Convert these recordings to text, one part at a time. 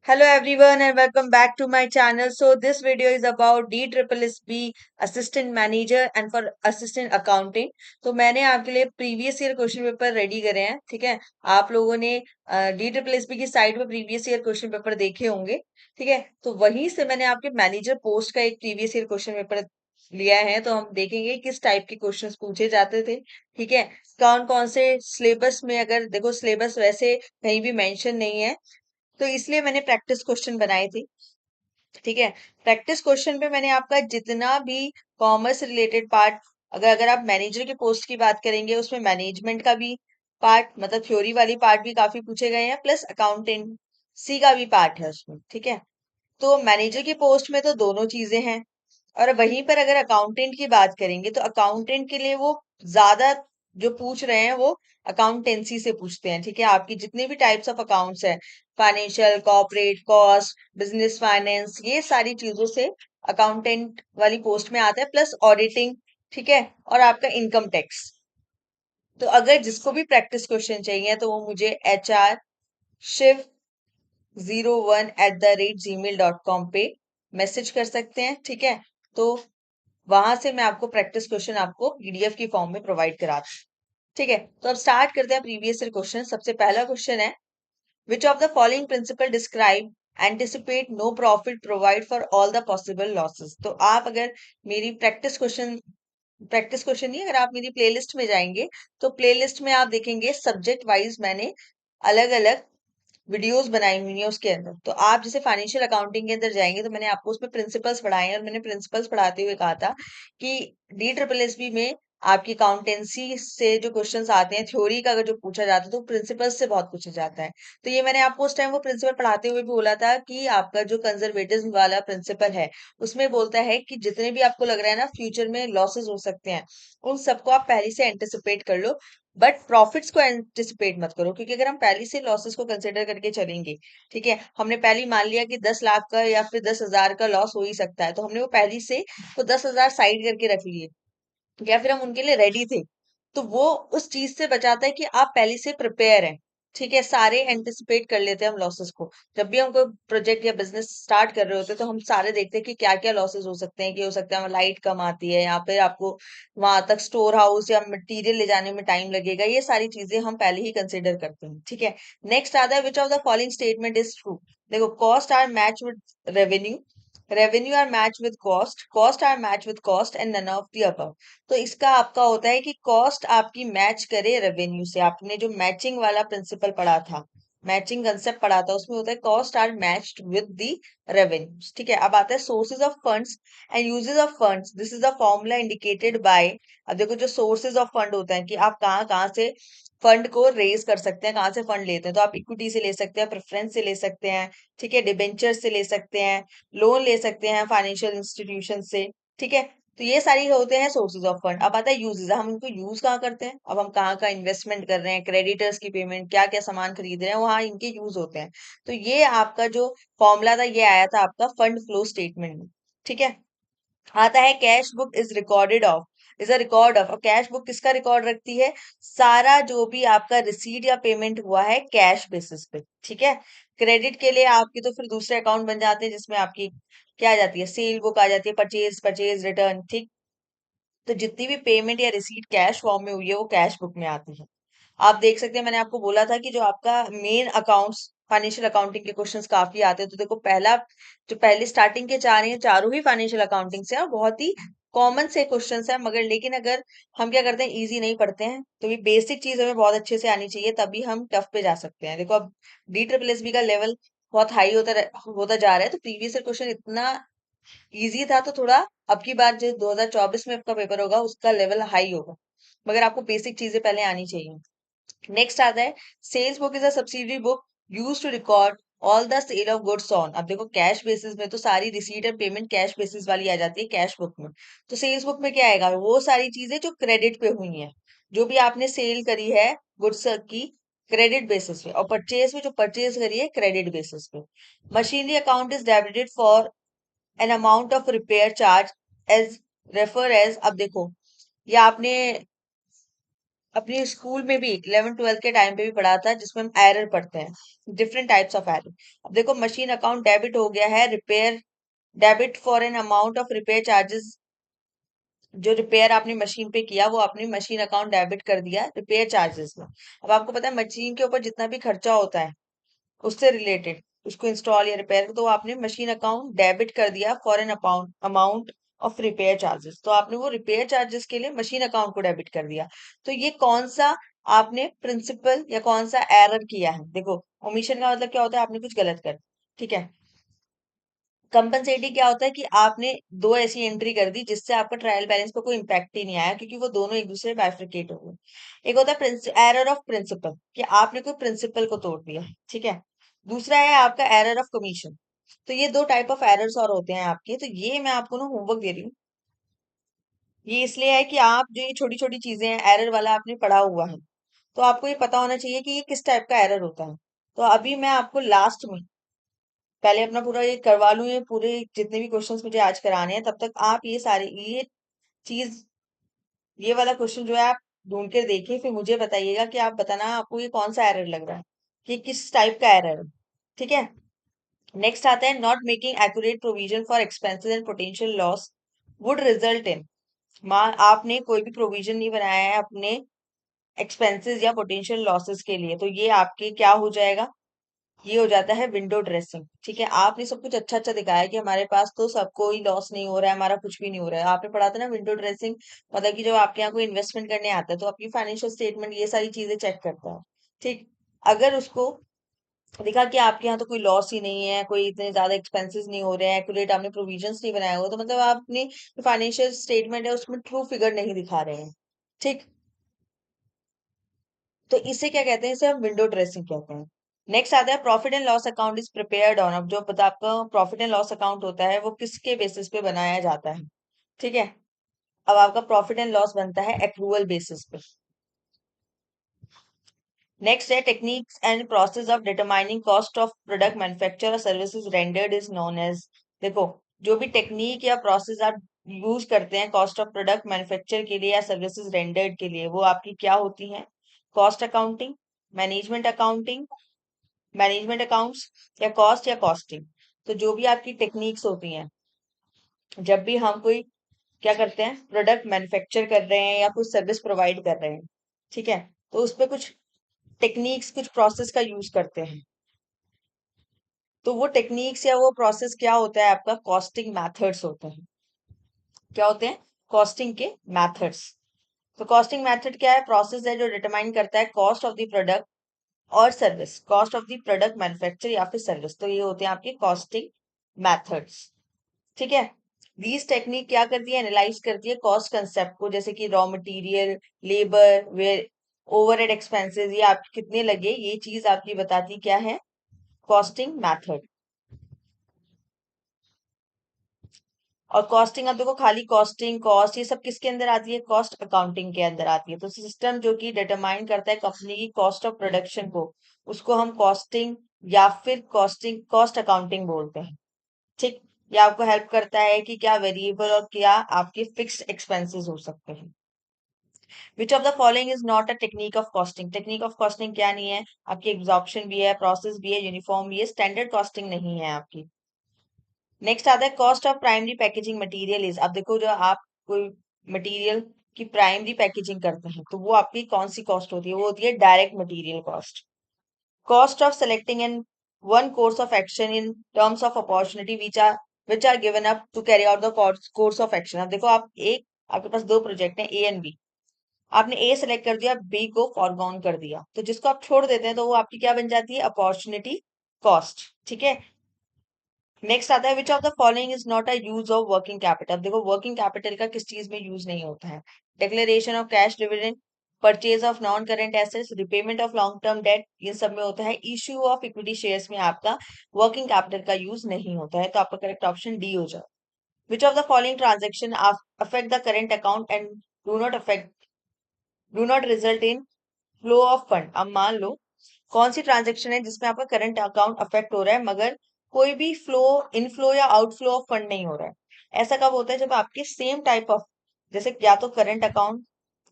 Hello everyone and welcome back to my channel. So this video is about DSSB Assistant Manager and for Assistant Accounting. तो मैंने आपके लिए previous year question paper ready करे हैं, ठीक है। आप लोगों ने DSSB की साइट पे प्रीवियस ईयर क्वेश्चन पेपर देखे होंगे, ठीक है। तो वहीं से मैंने आपके मैनेजर पोस्ट का एक प्रीवियस ईयर क्वेश्चन पेपर लिया है। तो हम देखेंगे किस टाइप के क्वेश्चंस पूछे जाते थे, ठीक है। कौन कौन से सिलेबस में, अगर देखो सिलेबस वैसे कहीं भी मेंशन नहीं है, तो इसलिए मैंने प्रैक्टिस क्वेश्चन बनाए थे, ठीक है। प्रैक्टिस क्वेश्चन पे मैंने आपका जितना भी कॉमर्स रिलेटेड पार्ट, अगर अगर आप मैनेजर के पोस्ट की बात करेंगे, उसमें मैनेजमेंट का भी पार्ट, मतलब थ्योरी वाली पार्ट भी काफी पूछे गए हैं, प्लस अकाउंटेंसी का भी पार्ट है उसमें, ठीक है। तो मैनेजर की पोस्ट में तो दोनों चीजें हैं। और वहीं पर अगर अकाउंटेंट की बात करेंगे, तो अकाउंटेंट के लिए वो ज्यादा जो पूछ रहे हैं वो अकाउंटेंसी से पूछते हैं, ठीक है। आपकी जितने भी टाइप्स ऑफ अकाउंट्स है, financial, corporate, cost, business finance, ये सारी चीजों से अकाउंटेंट वाली पोस्ट में आता है, प्लस ऑडिटिंग, ठीक है, और आपका इनकम टैक्स। तो अगर जिसको भी प्रैक्टिस क्वेश्चन चाहिए तो वो मुझे HR shiv01@gmail.com पे मैसेज कर सकते हैं, ठीक है। तो वहां से मैं आपको प्रैक्टिस क्वेश्चन आपको पीडीएफ की फॉर्म में प्रोवाइड कराती हूँ, ठीक है। तो अब स्टार्ट करते हैं प्रीवियस ईयर क्वेश्चन। सबसे पहला क्वेश्चन है, which of the following principle describe anticipate no profit provide for all the possible losses. तो आप अगर मेरी प्रैक्टिस क्वेश्चन नहीं, अगर आप मेरी प्लेलिस्ट में जाएंगे तो प्लेलिस्ट में आप देखेंगे सब्जेक्ट वाइज मैंने अलग अलग वीडियोस बनाई हुई है उसके अंदर। तो आप जैसे फाइनेंशियल अकाउंटिंग के अंदर जाएंगे तो मैंने आपको उसमें प्रिंसिपल्स पढ़ाए हैं, और मैंने प्रिंसिपल्स पढ़ाते हुए कहा था कि DSSB में आपकी अकाउंटेंसी से जो क्वेश्चंस आते हैं, थ्योरी का अगर जो पूछा जाता है तो प्रिंसिपल्स से बहुत पूछा जाता है। तो ये मैंने आपको उस टाइम वो प्रिंसिपल पढ़ाते हुए भी बोला था कि आपका जो कंजर्वेटिज्म वाला प्रिंसिपल है, उसमें बोलता है कि जितने भी आपको लग रहा है ना फ्यूचर में लॉसेस हो सकते हैं, उन सबको आप पहले से एंटिसिपेट कर लो, बट प्रॉफिट्स को एंटिसिपेट मत करो। क्योंकि अगर हम पहले से लॉसेस को कंसिडर करके चलेंगे, ठीक है, हमने पहले ही मान लिया कि 10 लाख का या फिर 10,000 का लॉस हो ही सकता है, तो हमने वो पहले से वो 10,000 साइड करके रख लिए, या फिर हम उनके लिए रेडी थे। तो वो उस चीज से बचाता है कि आप पहले से प्रिपेयर हैं, ठीक है। सारे एंटिसिपेट कर लेते हैं हम लॉसेस को। जब भी हम कोई प्रोजेक्ट या बिजनेस स्टार्ट कर रहे होते हैं तो हम सारे देखते हैं कि क्या क्या लॉसेस हो सकते हैं, कि हो सकता है लाइट कम आती है, या फिर आपको वहां तक स्टोर हाउस या मटेरियल ले जाने में टाइम लगेगा। ये सारी चीजें हम पहले ही कंसिडर करते हैं, ठीक है। नेक्स्ट आता है, which of the following statement is true. देखो, cost are match with revenue, revenue are match with cost, cost are match with cost and none of the above. तो इसका आपका होता है कि कॉस्ट आपकी मैच करे रेवेन्यू से। आपने जो मैचिंग वाला प्रिंसिपल पढ़ा था, मैचिंग कंसेप्ट पढ़ा था, उसमें होता है cost are matched with the revenues, ठीक है। अब आता है sources of funds and uses of funds, this is the formula indicated by. अब देखो, जो सोर्सेज ऑफ फंड होता है कि आप कहाँ कहाँ से फंड को रेज कर सकते हैं, कहाँ से फंड लेते हैं। तो आप इक्विटी से ले सकते हैं, प्रेफरेंस से ले सकते हैं, ठीक है, डिबेंचर से ले सकते हैं, लोन ले सकते हैं फाइनेंशियल इंस्टीट्यूशन से, ठीक है। तो ये सारी होते हैं सोर्सेज ऑफ फंड। अब आता है यूजेस, हम इनको यूज कहाँ करते हैं, अब हम कहाँ का इन्वेस्टमेंट कर रहे हैं, क्रेडिटर्स की पेमेंट, क्या क्या सामान खरीद रहे हैं, वहां इनके यूज होते हैं। तो ये आपका जो फॉर्मूला था ये आया था आपका फंड फ्लो स्टेटमेंट में, ठीक है। आता है, cash book is recorded of, is a record of. और कैश बुक किसका रिकॉर्ड रखती है, सारा जो भी आपका रिसीट या पेमेंट हुआ है कैश बेसिस पे, ठीक है। क्रेडिट के लिए आपकी तो फिर दूसरे अकाउंट बन जाते हैं, जिसमें आपकी क्या आ जाती है, सेल बुक आ जाती है, परचेज परचेज रिटर्न, ठीक। तो जितनी भी पेमेंट या रिसीट कैश फॉर्म में हुई है वो कैश बुक में आती है। आप देख सकते हैं, मैंने आपको बोला था कि जो आपका मेन अकाउंट्स फाइनेंशियल अकाउंटिंग के क्वेश्चंस काफी आते हैं। तो देखो, पहला जो पहले स्टार्टिंग के चार हैं, चारों ही फाइनेंशियल अकाउंटिंग से हैं, और बहुत ही कॉमन से क्वेश्चंस हैं। मगर लेकिन अगर हम क्या करते हैं, इजी नहीं पढ़ते हैं, तो ये बेसिक चीज हमें बहुत अच्छे से आनी चाहिए, तभी हम टफ पे जा सकते हैं। देखो, अब DSSB का लेवल बहुत हाई होता जा रहा है, तो प्रीवियस क्वेश्चन इतना इजी था, तो थोड़ा अब की बार जो 2024 में आपका पेपर होगा उसका लेवल हाई होगा। मगर आपको बेसिक चीजें पहले आनी चाहिए। नेक्स्ट आता है, sales book is a subsidiary book use to record all the sale of goods on. अब देखो, कैश बेसिस में तो सारी receipt and payment cash basis वाली आ जाती है कैश बुक में। तो सेल्स बुक में क्या आएगा, वो सारी चीजें जो क्रेडिट पे हुई हैं, जो भी आपने सेल करी है गुड्स की, क्रेडिट बेसिस पे। और परचेज में जो परचेज करी है क्रेडिट बेसिस पे। Machinery account is debited for an amount of repair charge as refer as. अब देखो, ये आपने अपने स्कूल में भी 11th 12th के टाइम पे भी पढ़ा था, जिसमें हम एरर पढ़ते हैं, डिफरेंट टाइप्स ऑफ एरर। अब देखो, मशीन अकाउंट डेबिट हो गया है, repair debit for an amount of repair charges. जो रिपेयर आपने मशीन पे किया वो आपने मशीन अकाउंट डेबिट कर दिया रिपेयर चार्जेस में। अब आपको पता है मशीन के ऊपर जितना भी खर्चा होता है उससे रिलेटेड, उसको इंस्टॉल या रिपेयर, तो आपने मशीन अकाउंट डेबिट कर दिया for an amount amount of repair charges. तो आपने वो रिपेयर चार्जेस के लिए मशीन अकाउंट को डेबिट कर दिया। तो ये कौन सा आपने प्रिंसिपल या कौन सा एरर किया है? देखो, ओमिशन का मतलब क्या होता है? आपने कुछ गलत कर, ठीक है। कंपनसेटिंग क्या होता है कि आपने दो ऐसी एंट्री कर दी जिससे आपका ट्रायल बैलेंस पे कोई इम्पैक्ट ही नहीं आया, क्योंकि वो दोनों एक दूसरे बाइफरकेट हो गए। एक होता है एरर ऑफ प्रिंसिपल, कि आपने कोई प्रिंसिपल को तोड़ दिया, ठीक है। दूसरा है आपका एरर ऑफ कमीशन। तो ये दो टाइप ऑफ एरर्स और होते हैं आपके। तो ये मैं आपको ना होमवर्क दे रही हूँ। ये इसलिए है कि आप जो ये छोटी छोटी चीजें हैं एरर वाला आपने पढ़ा हुआ है, तो आपको ये पता होना चाहिए कि ये किस टाइप का एरर होता है। तो अभी मैं आपको लास्ट में पहले अपना पूरा ये करवा लूं, ये पूरे जितने भी क्वेश्चंस मुझे आज कराने हैं, तब तक आप ये सारे ये चीज, ये वाला क्वेश्चन जो है आप ढूंढ कर देखिए, फिर मुझे बताइएगा कि आप बताना आपको ये कौन सा एरर लग रहा है, कि किस टाइप का एरर है, ठीक है। नेक्स्ट आता है, not making accurate provision for expenses and potential loss would result in. मान आपने कोई भी प्रोविजन नहीं बनाया है अपने एक्सपेंसेस या पोटेंशियल लॉसेस के लिए, तो ये आपके क्या हो जाएगा? ये हो जाता है विंडो ड्रेसिंग, ठीक है। आपने सब कुछ अच्छा अच्छा दिखाया कि हमारे पास तो सब कोई लॉस नहीं हो रहा है, हमारा कुछ भी नहीं हो रहा है। आपने पढ़ा था ना विंडो ड्रेसिंग, मतलब कि जब आपके यहाँ कोई इन्वेस्टमेंट करने आता है तो आपकी फाइनेंशियल स्टेटमेंट ये सारी चीजें चेक करता है, ठीक। अगर उसको दिखा कि आपके यहाँ तो कोई लॉस ही नहीं है, कोई इतने ज्यादा एक्सपेंसेस नहीं हो रहे हैं, एक्यूरेट आपने प्रोविजंस नहीं बनाया हुआ, तो मतलब आप अपनी फाइनेंशियल स्टेटमेंट है उसमें ट्रू फिगर नहीं दिखा रहे हैं, ठीक। तो इसे क्या कहते हैं? इसे हम विंडो ड्रेसिंग कहते हैं। नेक्स्ट आता है profit and loss account is prepared on. अब जो पता आपका प्रॉफिट एंड लॉस अकाउंट होता है वो किसके बेसिस पे बनाया जाता है, ठीक है। अब आपका प्रॉफिट एंड लॉस बनता है एक्रूअल बेसिस पे। नेक्स्ट है techniques and process of determining cost of product manufacture और services rendered is known as. देखो, जो भी टेक्निक या प्रोसेस आप यूज करते हैं कॉस्ट ऑफ प्रोडक्ट मैन्युफैक्चर के लिए या सर्विसेज रेंडर्ड के लिए, वो आपकी क्या होती हैं? Cost accounting, management accounting, management accounts, या कॉस्ट या कॉस्टिंग। तो जो भी आपकी टेक्निक्स होती हैं, जब भी हम कोई क्या करते हैं, प्रोडक्ट मैन्युफैक्चर कर रहे हैं या कुछ सर्विस प्रोवाइड कर रहे हैं, ठीक है, तो उस पे कुछ टेक्निक्स कुछ प्रोसेस का यूज करते हैं। तो वो टेक्निक्स या वो प्रोसेस क्या होता है? आपका कॉस्टिंग मैथड्स होते हैं। क्या होते हैं? कॉस्टिंग के मैथड्स। तो कॉस्टिंग मेथड क्या है? प्रोसेस है जो डिटरमाइन करता है कॉस्ट ऑफ द प्रोडक्ट और service, cost of the product manufacture या फिर सर्विस। तो ये होते हैं आपके कॉस्टिंग मैथड्स, ठीक है। दीज टेक्निक क्या करती है? एनालाइज करती है कॉस्ट कंसेप्ट को, जैसे कि रॉ मटेरियल, लेबर, वे ओवरहेड एक्सपेंसेस, ये आप कितने लगे, ये चीज आपकी बताती क्या है? Costing method. और कॉस्टिंग, अब देखो, खाली कॉस्टिंग कॉस्ट ये सब किसके अंदर आती है? कॉस्ट अकाउंटिंग के अंदर आती है। तो सिस्टम जो कि डिटरमाइन करता है कंपनी की कॉस्ट ऑफ प्रोडक्शन को, उसको हम कॉस्टिंग या फिर कॉस्ट अकाउंटिंग बोलते हैं, ठीक। ये आपको हेल्प करता है कि क्या वेरिएबल और क्या आपके फिक्स्ड एक्सपेंसेस हो सकते हैं। विच of the following is not a technique of costing. Technique of costing क्या नहीं है आपकी? एब्जॉर्प्शन भी है, प्रोसेस भी है, यूनिफॉर्म भी है, स्टैंडर्ड कॉस्टिंग नहीं है आपकी। नेक्स्ट आता है cost of primary packaging material is. अब देखो, जो आप कोई मटेरियल की प्राइमरी पैकेजिंग करते हैं तो वो आपकी कौन सी कॉस्ट होती है? वो होती है direct material cost. Cost of selecting in one course of action in terms of opportunity which are given up to carry out the course of action. अब देखो, आपके पास दो प्रोजेक्ट हैं, ए एंड बी। आपने ए सेलेक्ट कर दिया, बी को foregone कर दिया, तो जिसको आप छोड़ देते हैं तो वो आपकी क्या बन जाती है? अपॉर्चुनिटी कॉस्ट, ठीक है। नेक्स्ट आता है which of the following is not a use of working capital. देखो, वर्किंग कैपिटल का किस चीज में यूज नहीं होता है? Declaration of cash dividend, purchase of non current assets, repayment of long term debt, ये सब में होता है। इश्यू ऑफ इक्विटी शेयर्स में आपका वर्किंग कैपिटल का यूज नहीं होता है। तो आपका करेक्ट ऑप्शन डी हो जाए। विच of the following transaction affect the current account and do not result in flow of fund. अब मान लो, कौन सी ट्रांजेक्शन है जिसमें आपका करंट अकाउंट अफेक्ट हो रहा है मगर कोई भी फ्लो, इनफ्लो या आउटफ्लो ऑफ फंड नहीं हो रहा है? ऐसा कब होता है? जब आपके सेम टाइप ऑफ, जैसे या तो current account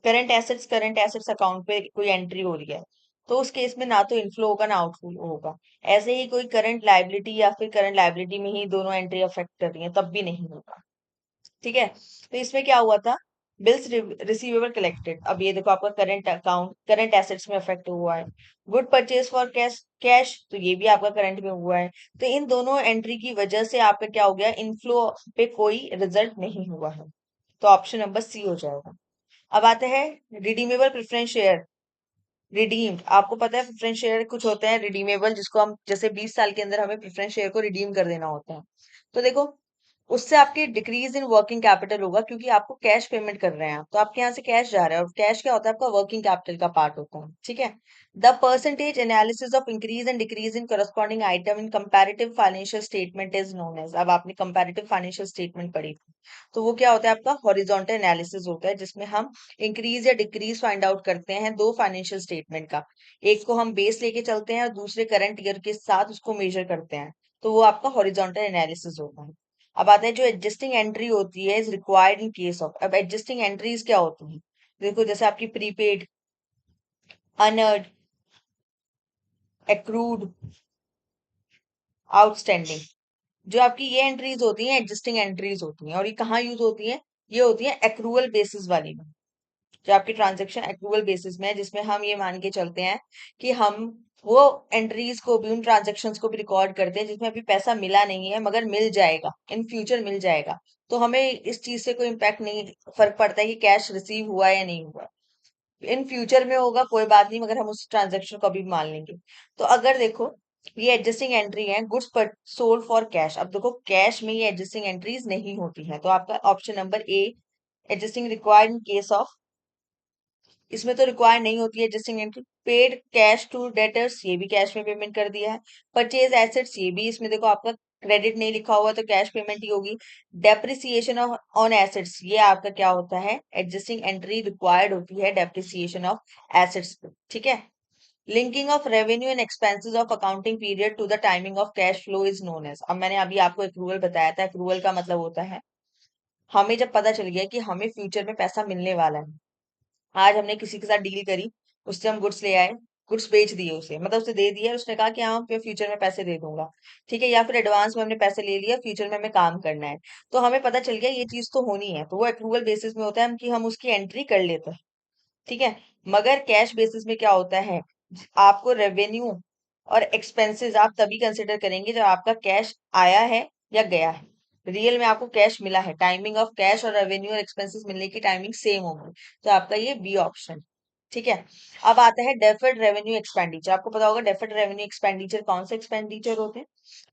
current assets account पे कोई एंट्री हो रही है, तो उस केस में ना तो इनफ्लो होगा ना आउटफ्लो होगा। ऐसे ही कोई करंट लायबिलिटी या फिर करंट लायबिलिटी में ही दोनों एंट्री अफेक्ट कर रही है, तब भी नहीं होगा। ठीक है, तो इसमें क्या हुआ था, बिल्स रिसीवेबल कलेक्टेड, अब ये देखो आपका करंट अकाउंट करंट एसेट्स में अफेक्ट हुआ है। Good purchase for cash cash, तो ये भी आपका करंट में हुआ है। तो इन दोनों एंट्री की वजह से आपका क्या हो गया, इनफ्लो पे कोई रिजल्ट नहीं हुआ है। तो ऑप्शन नंबर सी हो जाएगा। अब आते हैं रिडीमेबल प्रेफरेंस शेयर। रिडीम्ड, आपको पता है प्रेफरेंस शेयर कुछ होते हैं रिडीमेबल, जिसको हम जैसे 20 साल के अंदर हमें प्रेफरेंस शेयर को रिडीम कर देना होता है। तो देखो, उससे आपकी डिक्रीज इन वर्किंग कैपिटल होगा, क्योंकि आपको कैश पेमेंट कर रहे हैं आप, तो आपके यहाँ से कैश जा रहा है, और कैश क्या होता है, आपका वर्किंग कैपिटल का पार्ट होता है। ठीक है, the percentage analysis of increase and decrease in corresponding item in comparative financial statement is known as, अब आपने कंपैरेटिव फाइनेंशियल स्टेटमेंट पढ़ी थी, तो वो क्या होता है, आपका हॉरिजॉन्टल एनालिसिस होता है, जिसमें हम इंक्रीज या डिक्रीज फाइंड आउट करते हैं दो फाइनेंशियल स्टेटमेंट का। एक को हम बेस लेके चलते हैं और दूसरे करंट ईयर के साथ उसको मेजर करते हैं, तो वो आपका हॉरिजॉन्टल एनालिसिस होता है। अब आता है जो एडजस्टिंग एंट्री होती है, is required in case of, अब एडजस्टिंग एंट्रीज क्या होती है, देखो जैसे आपकी प्रीपेड, अनर्ड, एक्रूड, आउटस्टैंडिंग, जो आपकी ये एंट्रीज होती हैं एडजस्टिंग एंट्रीज होती हैं, और ये कहाँ यूज होती हैं, ये होती है एक्रूवल बेसिस वाली में। जो आपकी ट्रांजेक्शन एक्रूवल बेसिस में है, जिसमें हम ये मान के चलते हैं कि हम वो एंट्रीज को भी, उन ट्रांजेक्शन्स को भी रिकॉर्ड करते हैं जिसमें अभी पैसा मिला नहीं है, मगर मिल जाएगा, इन फ्यूचर मिल जाएगा। तो हमें इस चीज से कोई इम्पैक्ट नहीं, फर्क पड़ता है कि कैश रिसीव हुआ है या नहीं हुआ। इन फ्यूचर में होगा कोई बात नहीं, मगर हम उस ट्रांजेक्शन को अभी मान लेंगे। तो अगर देखो, ये एडजस्टिंग एंट्री है, गुड्स पर सोल्ड फॉर कैश, अब देखो कैश में ये एडजस्टिंग एंट्रीज नहीं होती है, तो आपका option number A, adjusting required in case of, इसमें तो रिक्वायर नहीं होती है adjusting entry. Paid cash to debtors, ये भी कैश में पेमेंट कर दिया है। परचेज एसेट्स, ये भी इसमें देखो आपका क्रेडिट नहीं लिखा हुआ, तो कैश पेमेंट ही होगी। डेप्रिसिएशन ऑफ ऑन एसेट्स, ये आपका क्या होता है, एडजस्टिंग एंट्री रिक्वायर्ड होती है डेप्रिसिएशन ऑफ एसेट्स पे। ठीक है, linking of revenue and expenses of accounting period to the timing of cash flow is known as, अब मैंने अभी आपको एक्रूवल बताया था, एक्रूवल का मतलब होता है हमें जब पता चल गया कि हमें फ्यूचर में पैसा मिलने वाला है, आज हमने किसी के साथ डील करी, उससे हम गुड्स ले आए, गुड्स बेच दिए उसे, मतलब उसे दे दिया, उसने कहा कि हाँ मैं फ्यूचर में पैसे दे दूंगा। ठीक है, या फिर एडवांस में हमने पैसे ले लिया, फ्यूचर में हमें काम करना है, तो हमें पता चल गया ये चीज तो होनी है, तो वो अप्रूवल बेसिस में होता है हम कि हम उसकी एंट्री कर लेते हैं। ठीक है, मगर कैश बेसिस में क्या होता है, आपको रेवेन्यू और एक्सपेंसेस आप तभी कंसिडर करेंगे जब आपका कैश आया है या गया है, रियल में आपको कैश मिला है, टाइमिंग ऑफ कैश और रेवेन्यू और एक्सपेंसेस मिलने की टाइमिंग सेम होगी, तो आपका ये बी ऑप्शन। ठीक है, अब आता है डेफर्ड रेवेन्यू एक्सपेंडिचर, आपको पता होगा डेफर्ड रेवेन्यू एक्सपेंडिचर कौन से एक्सपेंडिचर होते हैं।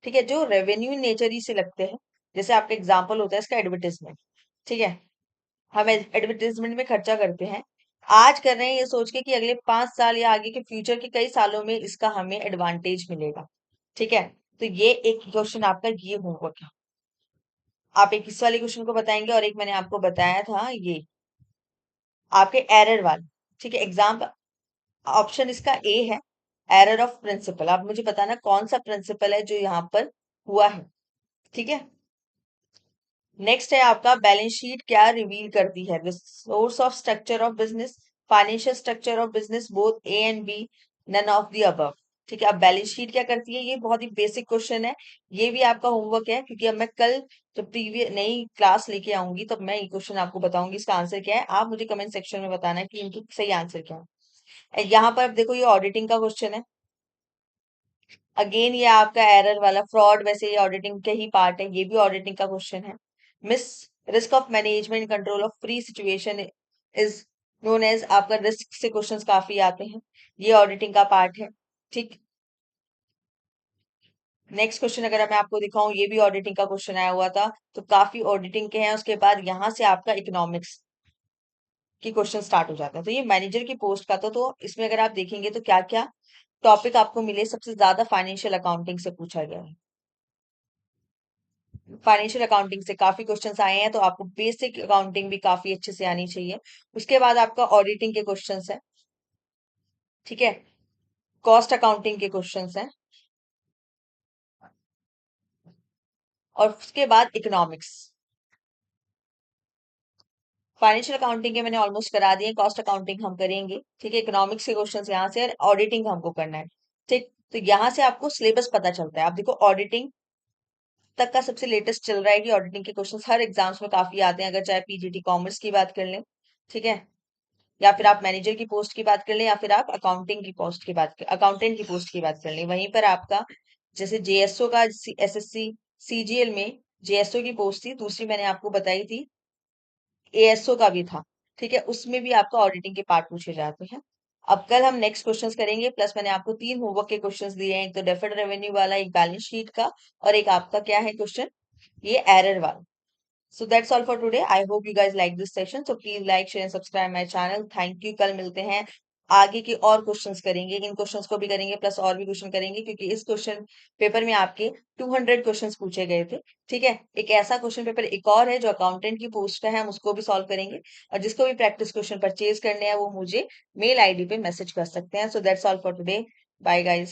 ठीक है, जो रेवेन्यू नेचर ही से लगते हैं, जैसे आपका एग्जाम्पल होता है इसका एडवर्टीजमेंट। ठीक है, हम एडवर्टीजमेंट में खर्चा करते हैं, आज कर रहे हैं ये सोच के कि अगले 5 साल या आगे के फ्यूचर के कई सालों में इसका हमें एडवांटेज मिलेगा। ठीक है, तो ये एक क्वेश्चन आपका ये होगा क्या, आप एक इस वाले क्वेश्चन को बताएंगे, और एक मैंने आपको बताया था ये आपके एरर वाला। ठीक है, एग्जाम ऑप्शन इसका ए है, एरर ऑफ प्रिंसिपल, आप मुझे बताना कौन सा प्रिंसिपल है जो यहाँ पर हुआ है। ठीक है, नेक्स्ट है आपका बैलेंस शीट क्या रिवील करती है, source of structure of business, financial structure of business, both A and B, none of the above. ठीक है, अब बैलेंस शीट क्या करती है, ये बहुत ही बेसिक क्वेश्चन है, ये भी आपका होमवर्क है, क्योंकि अब मैं कल जब प्रीवियस नई क्लास लेके आऊंगी तब मैं ये क्वेश्चन आपको बताऊंगी, इसका आंसर क्या है, आप मुझे कमेंट सेक्शन में बताना है कि इनकी सही आंसर क्या है। यहाँ पर अब देखो ये ऑडिटिंग का क्वेश्चन है, अगेन ये आपका एरर वाला फ्रॉड, वैसे ये ऑडिटिंग के ही पार्ट है, ये भी ऑडिटिंग का क्वेश्चन है। Miss risk of management control of free situation is known as, आपका रिस्क से क्वेश्चंस काफी आते हैं, ये ऑडिटिंग का पार्ट है। ठीक, नेक्स्ट क्वेश्चन अगर मैं आपको दिखाऊं, ये भी ऑडिटिंग का क्वेश्चन आया हुआ था, तो काफी ऑडिटिंग के हैं, उसके बाद यहाँ से आपका इकोनॉमिक्स की क्वेश्चन स्टार्ट हो जाता है। तो ये मैनेजर की पोस्ट का तो इसमें अगर आप देखेंगे तो क्या क्या टॉपिक आपको मिले, सबसे ज्यादा फाइनेंशियल अकाउंटिंग से पूछा गया है, फाइनेंशियल अकाउंटिंग से काफी क्वेश्चंस आए हैं, तो आपको बेसिक अकाउंटिंग भी काफी अच्छे से आनी चाहिए। उसके बाद आपका ऑडिटिंग के क्वेश्चंस हैं। ठीक है, कॉस्ट अकाउंटिंग के क्वेश्चंस हैं, और उसके बाद इकोनॉमिक्स, फाइनेंशियल अकाउंटिंग के मैंने ऑलमोस्ट करा दिए, कॉस्ट अकाउंटिंग हम करेंगे, ठीक है। इकोनॉमिक्स के क्वेश्चंस यहाँ से, और ऑडिटिंग हमको करना है, ठीक। तो यहाँ से आपको सिलेबस पता चलता है। आप देखो ऑडिटिंग तक का सबसे लेटेस्ट चल रहा है कि ऑडिटिंग के क्वेश्चंस हर एग्जाम्स में काफी आते हैं, अगर चाहे पीजीटी कॉमर्स की बात कर लें, ठीक है, या फिर आप मैनेजर की पोस्ट की बात कर लें, या फिर आप अकाउंटिंग की पोस्ट की बात अकाउंटेंट की पोस्ट की बात कर लें। वहीं पर आपका जैसे जेएसओ का एसएससी सीजीएल में जेएसओ की पोस्ट थी, दूसरी मैंने आपको बताई थी एएसओ का भी था, ठीक है, उसमें भी आपका ऑडिटिंग के पार्ट पूछे जाते हैं। अब कल हम नेक्स्ट क्वेश्चंस करेंगे, प्लस मैंने आपको 3 होमवर्क के क्वेश्चंस दिए हैं, एक तो डेफर्ड रेवेन्यू वाला, एक बैलेंस शीट का, और एक आपका क्या है क्वेश्चन, ये एरर वाला। So that's all for today. I hope you guys like this session. So please like, share and subscribe my channel. Thank you. कल मिलते हैं, आगे के और क्वेश्चंस करेंगे, इन क्वेश्चंस को भी करेंगे, प्लस और भी क्वेश्चन करेंगे, क्योंकि इस क्वेश्चन पेपर में आपके 200 क्वेश्चंस पूछे गए थे, ठीक है। एक ऐसा क्वेश्चन पेपर एक और है जो अकाउंटेंट की पोस्ट का है, हम उसको भी सॉल्व करेंगे। और जिसको भी प्रैक्टिस क्वेश्चन परचेज करने हैं वो मुझे मेल आईडी पे मैसेज कर सकते हैं। So that's all for today. Bye guys.